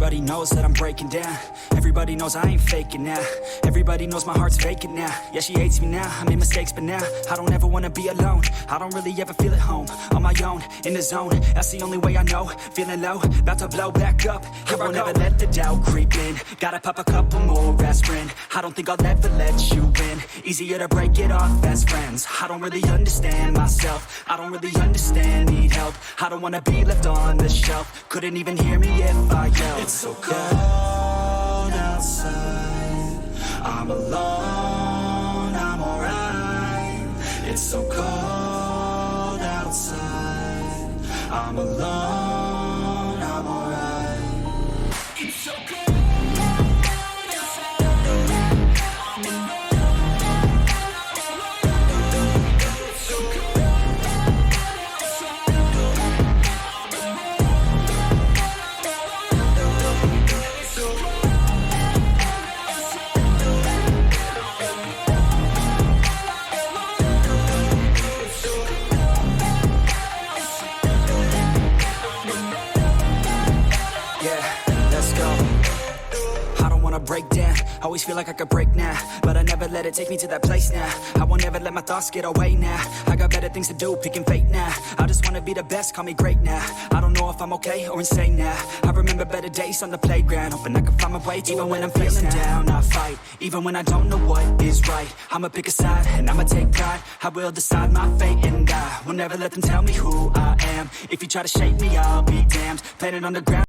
Everybody knows that I'm breaking down. Everybody knows I ain't faking now. Everybody knows my heart's vacant now. Yeah, she hates me now, I made mistakes but now I don't ever wanna be alone. I don't really ever feel at home. On my own, in the zone, that's the only way I know. Feeling low, about to blow back up. I won't ever let the doubt creep in. Gotta pop a couple more aspirin. I don't think I'll ever let you in. Easier to break it off as friends. I don't really understand myself. I don't really understand, need help. I don't wanna be left on the shelf. Couldn't even hear me if I yelled. It's so cold outside, I'm alone, I'm alright. It's so cold outside, I'm alone, I'm alright. It's so cold. Break down, always feel like I could break now, but I never let it take me to that place now. I won't ever let my thoughts get away now. I got better things to do, picking fate now. I just wanna be the best, call me great now. I don't know if I'm okay or insane now. I remember better days on the playground, hoping I can find my way. Even when I'm feeling down, I fight. Even when I don't know what is right, I'ma pick a side and I'ma take pride. I will decide my fate and I will never let them tell me who I am. If you try to shake me, I'll be damned. Planet on the ground.